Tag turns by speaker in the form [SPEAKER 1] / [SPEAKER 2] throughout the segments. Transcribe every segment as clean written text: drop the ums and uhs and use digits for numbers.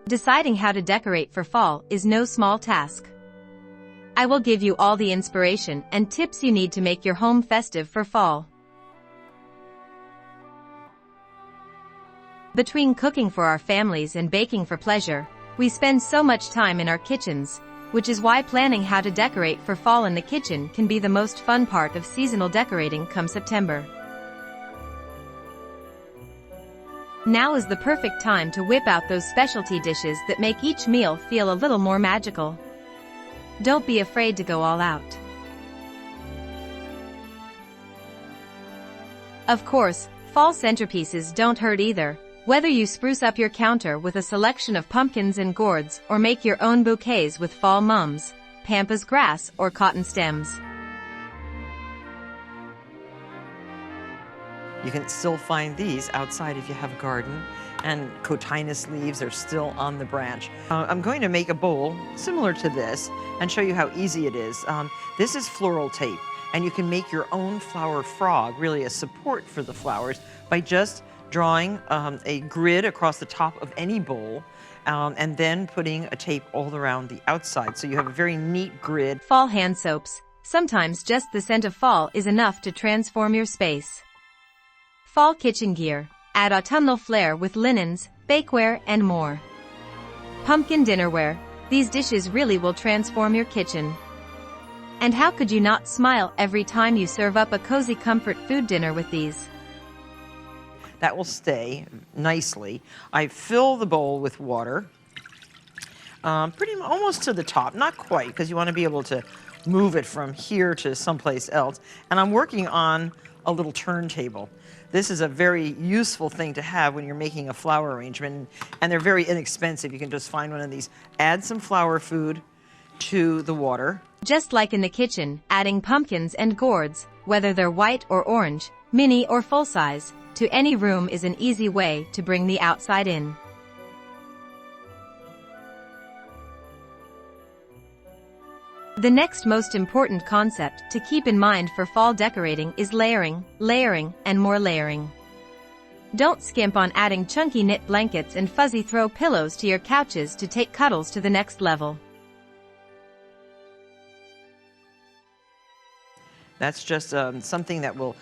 [SPEAKER 1] Deciding how to decorate for fall is no small task. I will give you all the inspiration and tips you need to make your home festive for fall. Between cooking for our families and baking for pleasure, we spend so much time in our kitchens, which is why planning how to decorate for fall in the kitchen can be the most fun part of seasonal decorating come September. Now is the perfect time to whip out those specialty dishes that make each meal feel a little more magical. Don't be afraid to go all out. Of course, fall centerpieces don't hurt either, whether you spruce up your counter with a selection of pumpkins and gourds or make your own bouquets with fall mums, pampas grass or cotton stems.
[SPEAKER 2] You can still find these outside if you have a garden, and cotinus leaves are still on the branch. I'm going to make a bowl similar to this and show you how easy it is. This is floral tape, and you can make your own flower frog, really a support for the flowers, by just drawing a grid across the top of any bowl and then putting a tape all around the outside. So you have a very neat grid.
[SPEAKER 1] Fall hand soaps. Sometimes just the scent of fall is enough to transform your space. Fall kitchen gear. Add autumnal flair with linens, bakeware, and more. Pumpkin dinnerware. These dishes really will transform your kitchen. And how could you not smile every time you serve up a cozy comfort food dinner with these?
[SPEAKER 2] That will stay nicely. I fill the bowl with water, almost to the top, not quite, because you want to be able to move it from here to someplace else. And I'm working on a little turntable. This is a very useful thing to have when you're making a flower arrangement, and they're very inexpensive. You can just find one of these. Add some flower food to the water.
[SPEAKER 1] Just like in the kitchen, adding pumpkins and gourds, whether they're white or orange, mini or full size, to any room is an easy way to bring the outside in. The next most important concept to keep in mind for fall decorating is layering, and more layering. Don't skimp on adding chunky knit blankets and fuzzy throw pillows to your couches to take cuddles to the next level.
[SPEAKER 2] That's just something that will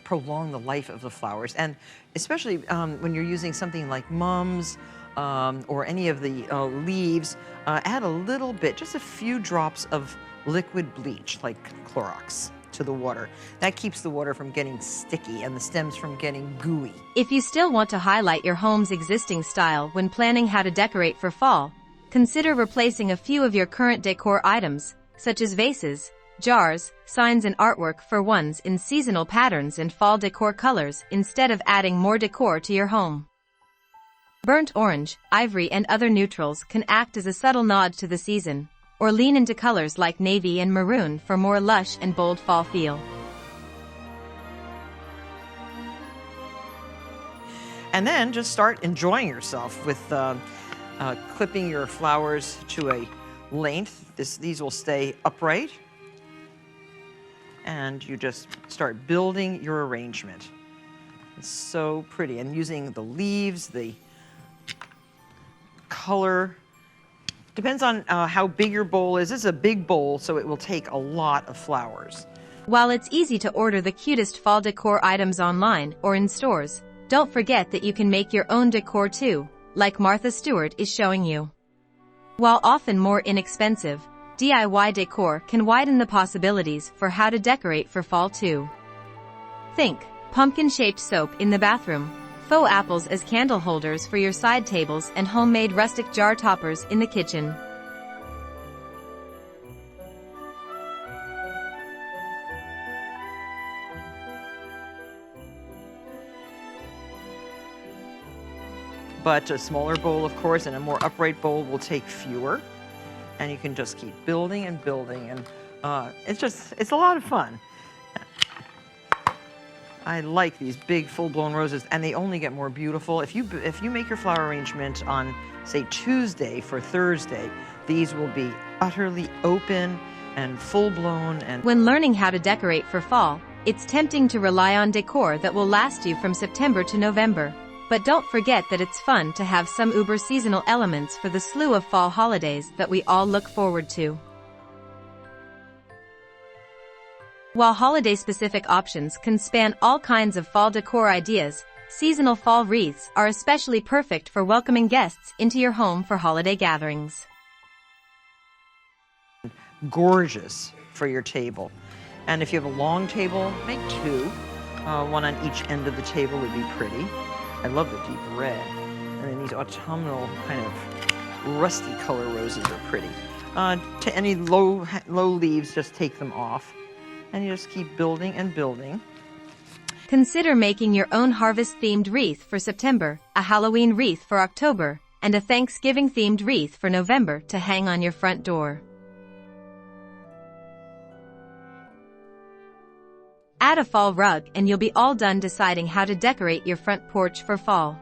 [SPEAKER 2] prolong the life of the flowers. And especially when you're using something like mums or any of the leaves, add a little bit, just a few drops of liquid bleach, like Clorox, to the water. That keeps the water from getting sticky and the stems from getting gooey.
[SPEAKER 1] If you still want to highlight your home's existing style when planning how to decorate for fall, consider replacing a few of your current decor items, such as vases, jars, signs and artwork for ones in seasonal patterns and fall decor colors instead of adding more decor to your home. Burnt orange, ivory and other neutrals can act as a subtle nod to the season, or lean into colors like navy and maroon for more lush and bold fall feel.
[SPEAKER 2] And then just start enjoying yourself with clipping your flowers to a length. These will stay upright. And you just start building your arrangement. It's so pretty. And using the leaves, the color, depends on how big your bowl is. This is a big bowl, so it will take a lot of flowers.
[SPEAKER 1] While it's easy to order the cutest fall decor items online or in stores, don't forget that you can make your own decor too, like Martha Stewart is showing you. While often more inexpensive, DIY decor can widen the possibilities for how to decorate for fall too. Think pumpkin-shaped soap in the bathroom, faux apples as candle holders for your side tables, and homemade rustic jar toppers in the kitchen.
[SPEAKER 2] But a smaller bowl, of course, and a more upright bowl will take fewer. And you can just keep building and building, and it's a lot of fun. I like these big full-blown roses, and they only get more beautiful. If you make your flower arrangement on, say, Tuesday for Thursday, these will be utterly open and full-blown. And
[SPEAKER 1] when learning how to decorate for fall, it's tempting to rely on decor that will last you from September to November. But don't forget that it's fun to have some uber seasonal elements for the slew of fall holidays that we all look forward to. While holiday-specific options can span all kinds of fall decor ideas, seasonal fall wreaths are especially perfect for welcoming guests into your home for holiday gatherings.
[SPEAKER 2] Gorgeous for your table. And if you have a long table, make two. One on each end of the table would be pretty. I love the deep red. And then these autumnal kind of rusty color roses are pretty. To any low leaves, just take them off. And you just keep building and building.
[SPEAKER 1] Consider making your own harvest-themed wreath for September, a Halloween wreath for October, and a Thanksgiving-themed wreath for November to hang on your front door. Add a fall rug and you'll be all done deciding how to decorate your front porch for fall.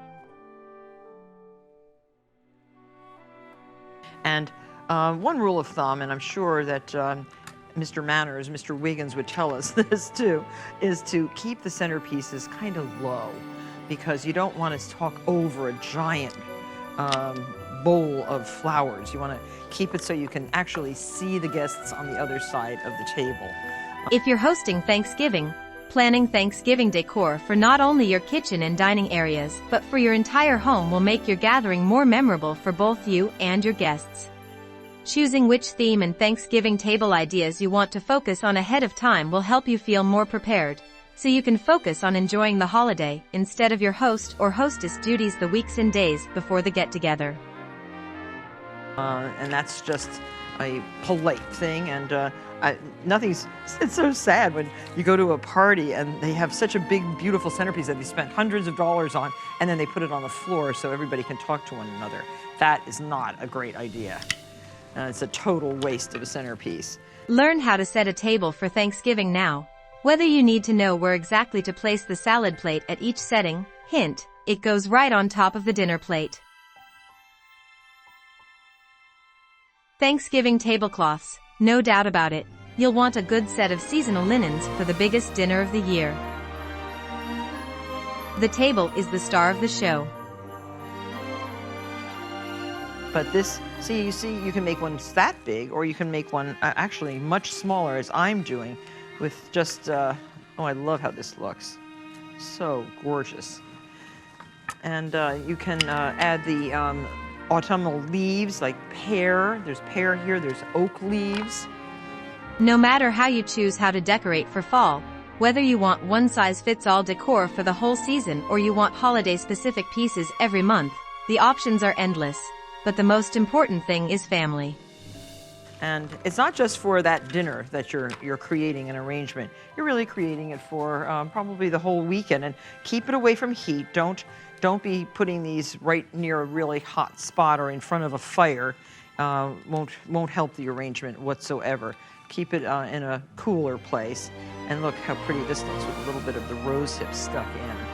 [SPEAKER 2] And one rule of thumb, and I'm sure that Mr. Manners, Mr. Wiggins would tell us this too, is to keep the centerpieces kind of low, because you don't want to talk over a giant bowl of flowers. You want to keep it so you can actually see the guests on the other side of the table.
[SPEAKER 1] If you're hosting Thanksgiving, planning Thanksgiving decor for not only your kitchen and dining areas, but for your entire home will make your gathering more memorable for both you and your guests. Choosing which theme and Thanksgiving table ideas you want to focus on ahead of time will help you feel more prepared, so you can focus on enjoying the holiday instead of your host or hostess duties the weeks and days before the get-together.
[SPEAKER 2] And that's just a polite thing, and it's so sad when you go to a party and they have such a big, beautiful centerpiece that they spent hundreds of dollars on, and then they put it on the floor so everybody can talk to one another. That is not a great idea. It's a total waste of a centerpiece.
[SPEAKER 1] Learn how to set a table for Thanksgiving now. Whether you need to know where exactly to place the salad plate at each setting, hint, it goes right on top of the dinner plate. Thanksgiving tablecloths, no doubt about it, you'll want a good set of seasonal linens for the biggest dinner of the year. The table is the star of the show.
[SPEAKER 2] But this, you see, you can make one that big, or you can make one actually much smaller, as I'm doing, with just, oh, I love how this looks. So gorgeous. And you can add the autumnal leaves, like pear. There's pear here, there's oak leaves.
[SPEAKER 1] No matter how you choose how to decorate for fall, whether you want one-size-fits-all decor for the whole season or you want holiday-specific pieces every month, the options are endless. But the most important thing is family.
[SPEAKER 2] And it's not just for that dinner that you're creating an arrangement. You're really creating it for probably the whole weekend. And keep it away from heat. Don't be putting these right near a really hot spot or in front of a fire. Won't help the arrangement whatsoever. Keep it in a cooler place. And look how pretty this looks with a little bit of the rose hip stuck in.